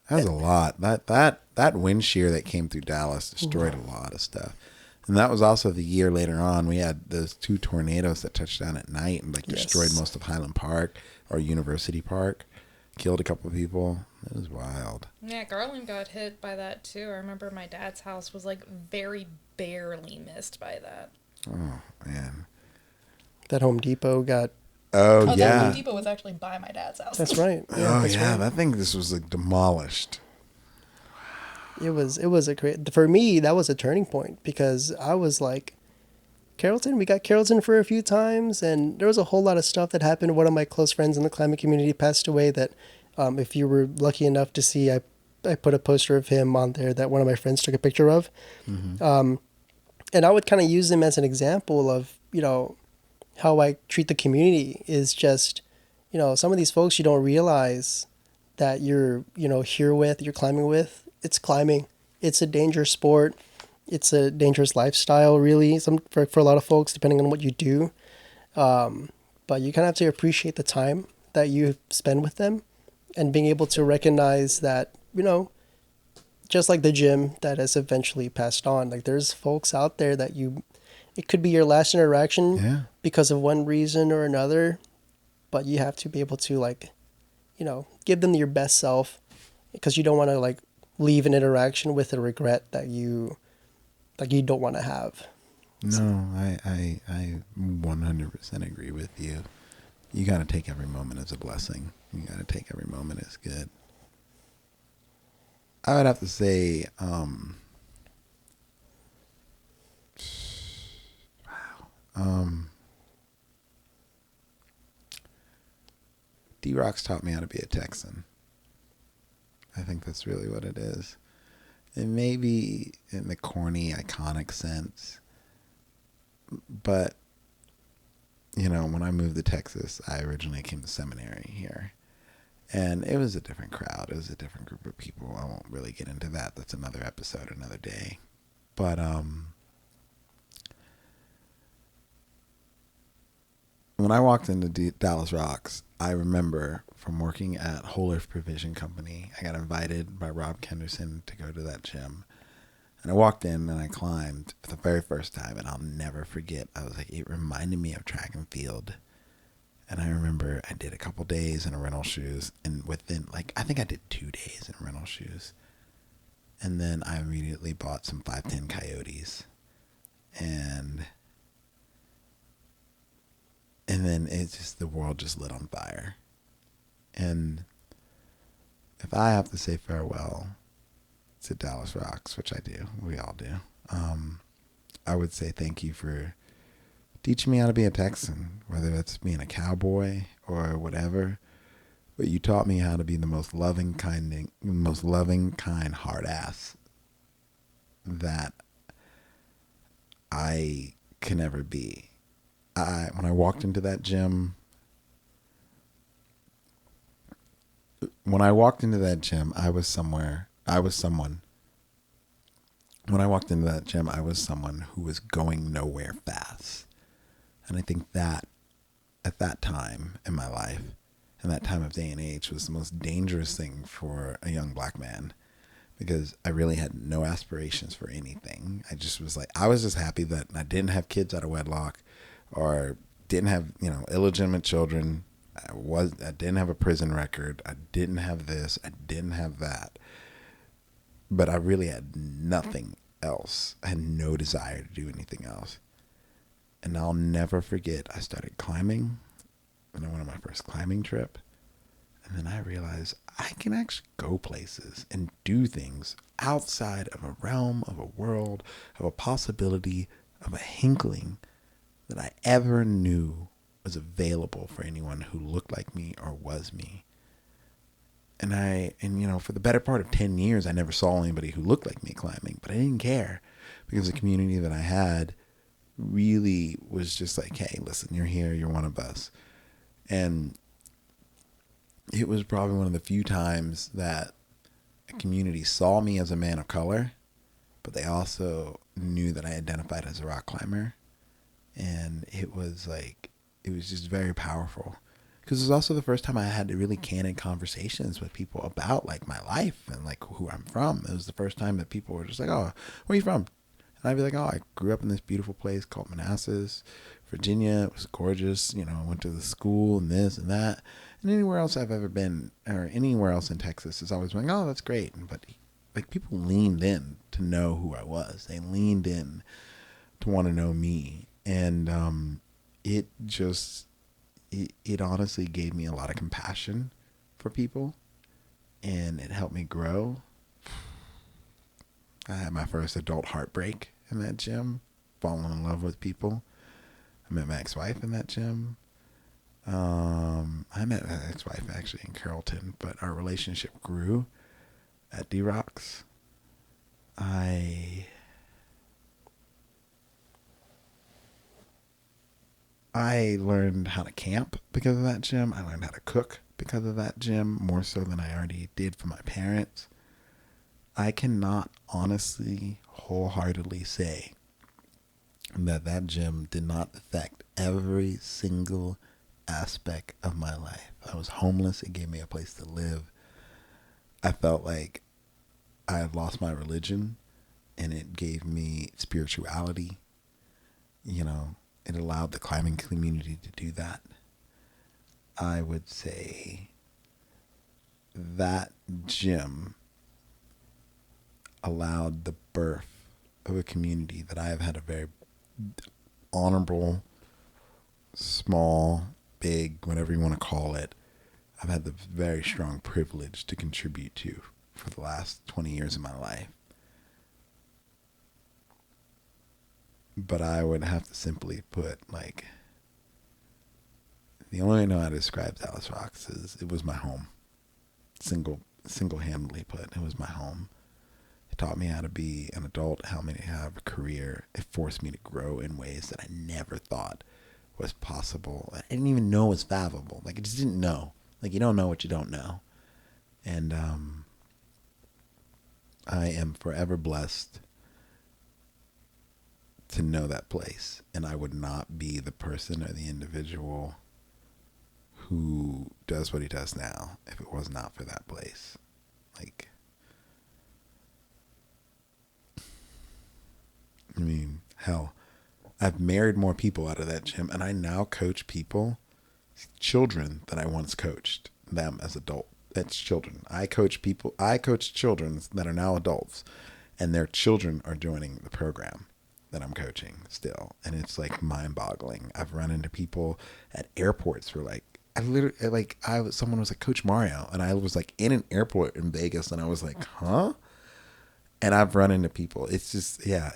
That was a lot. That wind shear that came through Dallas destroyed a lot of stuff. And that was also the year later on. We had those 2 tornadoes that touched down at night and like destroyed most of Highland Park or University Park, killed a couple of people. It was wild. Yeah, Garland got hit by that too. I remember my dad's house was like very barely missed by that. Oh man. That Home Depot got. Oh That yeah. Home Depot was actually by my dad's house. That's right. Oh that's yeah. right. That thing this was like demolished. It was a great, for me, that was a turning point, because I was like, Carrollton, we got Carrollton for a few times, and there was a whole lot of stuff that happened. One of my close friends in the climate community passed away that, if you were lucky enough to see, I put a poster of him on there that one of my friends took a picture of. And I would kind of use him as an example of, how I treat the community is just, some of these folks you don't realize that you're climbing with. It's climbing. It's a dangerous sport. It's a dangerous lifestyle, really, for a lot of folks, depending on what you do. But you kind of have to appreciate the time that you spend with them, and being able to recognize that, just like the gym that has eventually passed on, like there's folks out there that it could be your last interaction because of one reason or another, but you have to be able to give them your best self, because you don't want to leave an interaction with a regret that you don't want to have. No, I 100% agree with you. You got to take every moment as a blessing. You got to take every moment as good. I would have to say, D-Rock's taught me how to be a Texan. I think that's really what it is. And maybe in the corny, iconic sense. But, when I moved to Texas, I originally came to seminary here. And it was a different crowd. It was a different group of people. I won't really get into that. That's another episode, another day. But when I walked into Dallas Rocks, I remember from working at Whole Earth Provision Company, I got invited by Rob Kenderson to go to that gym. And I walked in and I climbed for the very first time, and I'll never forget. I was like, it reminded me of track and field. And I remember I did a couple days in rental shoes, and within I think I did 2 days in rental shoes. And then I immediately bought some 510 Coyotes. And then the world just lit on fire. And if I have to say farewell to Dallas Rocks, which I do, we all do, I would say thank you for teaching me how to be a Texan, whether that's being a cowboy or whatever. But you taught me how to be the most loving, kind, hard ass that I can ever be. When I walked into that gym, I was someone. When I walked into that gym, I was someone who was going nowhere fast. And I think that at that time in my life, and that time of day and age, was the most dangerous thing for a young black man, because I really had no aspirations for anything. I was just happy that I didn't have kids out of wedlock, or didn't have, illegitimate children. I didn't have a prison record. I didn't have this. I didn't have that. But I really had nothing else. I had no desire to do anything else. And I'll never forget, I started climbing, and I went on my first climbing trip. And then I realized I can actually go places and do things outside of a realm, of a world, of a possibility, of a hinkling that I ever knew was available for anyone who looked like me or was me. And for the better part of 10 years, I never saw anybody who looked like me climbing, but I didn't care, because the community that I had really was just like, hey, listen, you're here, you're one of us. And it was probably one of the few times that a community saw me as a man of color, but they also knew that I identified as a rock climber. And it was just very powerful. Because it was also the first time I had really candid conversations with people about my life and who I'm from. It was the first time that people were just like, oh, where are you from? And I'd be like, oh, I grew up in this beautiful place called Manassas, Virginia. It was gorgeous. I went to the school and this and that. And anywhere else I've ever been, or anywhere else in Texas, is always like, oh, that's great. But people leaned in to know who I was. They leaned in to want to know me. And it honestly gave me a lot of compassion for people, and it helped me grow. I had my first adult heartbreak in that gym, falling in love with people. I met my ex-wife in that gym. I met my ex-wife actually in Carrollton, but our relationship grew at D-Rocks. I learned how to camp because of that gym. I learned how to cook because of that gym, more so than I already did for my parents. I cannot honestly, wholeheartedly say that gym did not affect every single aspect of my life. I was homeless. It gave me a place to live. I felt like I had lost my religion, and it gave me spirituality. It allowed the climbing community to do that. I would say that gym allowed the birth of a community that I have had a very honorable, small, big, whatever you want to call it, I've had the very strong privilege to contribute to for the last 20 years of my life. But I would have to simply put, the only way I know how to describe Dallas Rocks is it was my home. Single-handedly put, it was my home. It taught me how to be an adult, how to have a career. It forced me to grow in ways that I never thought was possible. I didn't even know was fathomable. I just didn't know. You don't know what you don't know. And I am forever blessed to know that place. And I would not be the person or the individual who does what he does now if it was not for that place. Hell, I've married more people out of that gym, and I now coach people, children that I once coached them as adults. That's children. I coach children that are now adults, and their children are joining the program that I'm coaching still. And it's like mind boggling. I've run into people at airports who are like, someone was like, Coach Mario. And I was like in an airport in Vegas, and I was like, huh? And I've run into people. It's just, yeah,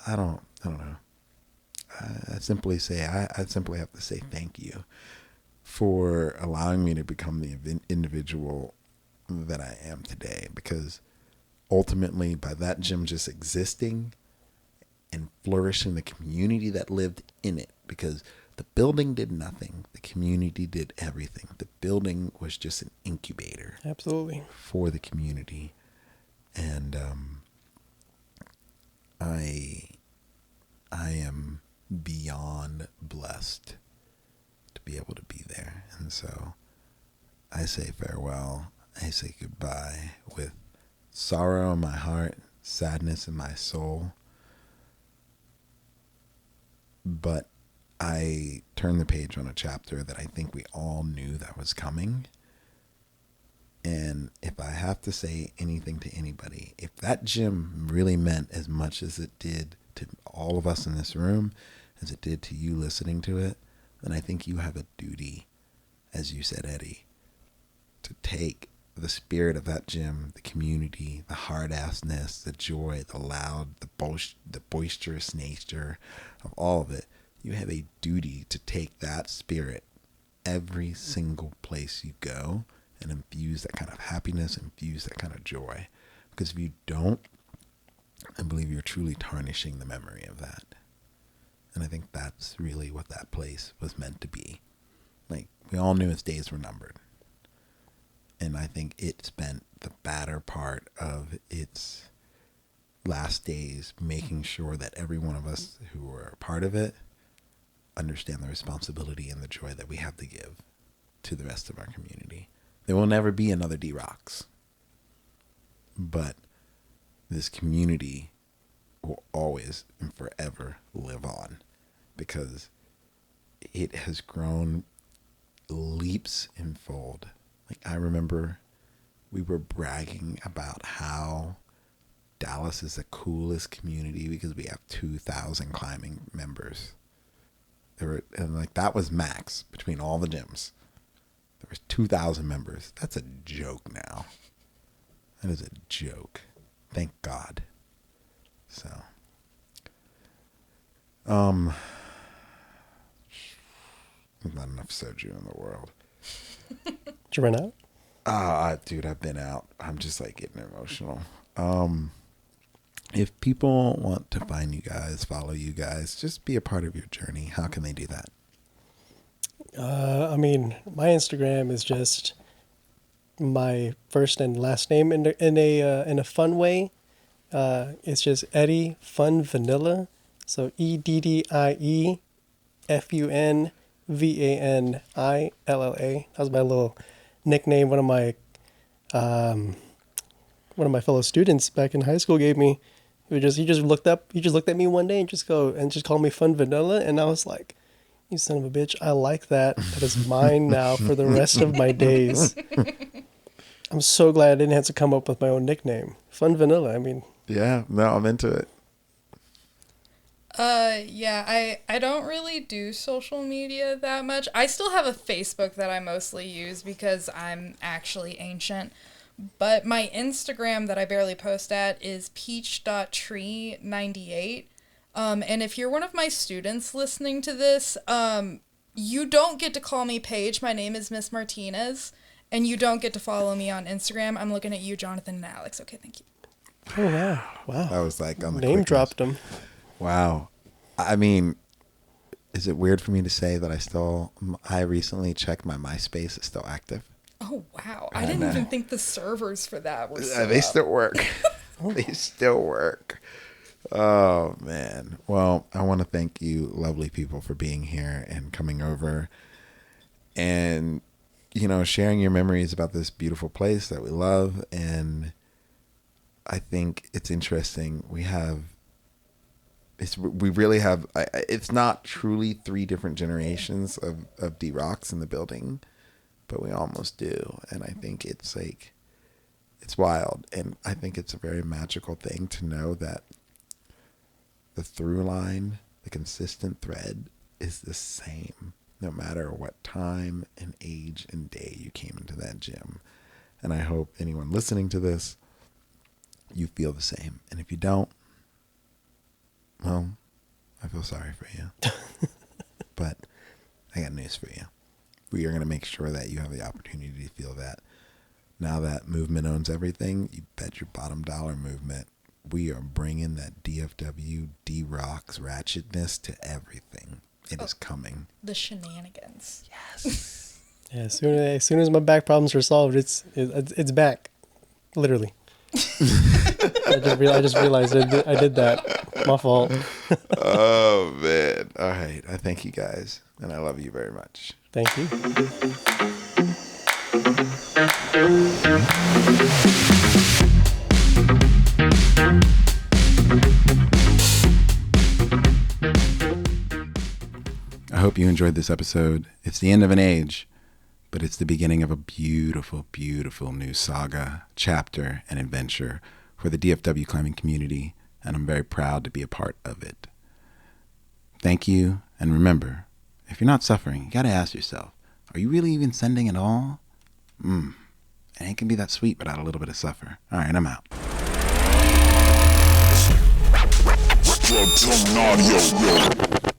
I don't know. I simply have to say thank you for allowing me to become the individual that I am today, because ultimately by that gym just existing and flourishing, the community that lived in it, because the building did nothing, the community did everything. The building was just an incubator. Absolutely. For the community. And I am beyond blessed to be able to be there. And so I say farewell. I say goodbye with sorrow in my heart, sadness in my soul. But I turn the page on a chapter that I think we all knew that was coming. And if I have to say anything to anybody, if that gym really meant as much as it did to all of us in this room, as it did to you listening to it, then I think you have a duty, as you said, Eddie, to take the spirit of that gym, the community, the hard-assness, the joy, the loud, the boisterous nature of all of it. You have a duty to take that spirit every single place you go and infuse that kind of happiness, infuse that kind of joy. Because if you don't, I believe you're truly tarnishing the memory of that. And I think that's really what that place was meant to be. Like, we all knew its days were numbered. And I think it spent the better part of its last days making sure that every one of us who were a part of it understand the responsibility and the joy that we have to give to the rest of our community. There will never be another D-Rocks. But this community will always and forever live on, because it has grown leaps and fold. Like, I remember we were bragging about how Dallas is the coolest community because we have 2,000 climbing members. And like, that was max between all the gyms. There was 2,000 members. That's a joke now. That is a joke. Thank God. So, there's not enough soju in the world. Did you run out? Dude, I've been out. I'm just like getting emotional. If people want to find you guys, follow you guys, just be a part of your journey, how can they do that? I mean, my Instagram is just my first and last name in a fun way. It's just Eddie Funtanilla. So EDDIE FUNVANILLA. That was my little nickname. One of my fellow students back in high school gave me. He just looked at me one day and just called me Fun Vanilla, and I was like, "You son of a bitch! I like that. That is mine now for the rest of my days." I'm so glad I didn't have to come up with my own nickname, Fun Vanilla. I mean, yeah, no, I'm into it. Yeah, I don't really do social media that much. I still have a Facebook that I mostly use because I'm actually ancient. But my Instagram that I barely post at is peach.tree98. And if you're one of my students listening to this, you don't get to call me Paige. My name is Miss Martinez. And you don't get to follow me on Instagram. I'm looking at you, Jonathan and Alex. Okay, thank you. Oh, wow. Wow. That was like on the name dropped them. Wow. I mean, is it weird for me to say that I recently checked my MySpace is still active? Oh, wow. I didn't even think the servers for that were still They up. still work. They still work. Oh, man. Well, I want to thank you, lovely people, for being here and coming over and, sharing your memories about this beautiful place that we love. And I think it's interesting. We really have, it's not truly 3 different generations of D-Rocks in the building, but we almost do. And I think it's like, it's wild. And I think it's a very magical thing to know that the through line, the consistent thread is the same, no matter what time and age and day you came into that gym. And I hope anyone listening to this, you feel the same. And if you don't, well, I feel sorry for you. But I got news for you. We are going to make sure that you have the opportunity to feel that. Now that movement owns everything, you bet your bottom dollar movement, we are bringing that DFW, D-Rocks ratchetness to everything. It is coming. The shenanigans. Yes. Yeah, as soon as my back problems are solved, it's back, literally. I just realized I did that. My fault. Oh, man. All right. I thank you guys, and I love you very much. Thank you. I hope you enjoyed this episode. It's the end of an age, but it's the beginning of a beautiful, beautiful new saga, chapter, and adventure for the DFW climbing community, and I'm very proud to be a part of it. Thank you, and remember, if you're not suffering, you gotta ask yourself, are you really even sending at all? It ain't gonna be that sweet without a little bit of suffer. All right, I'm out. Audio.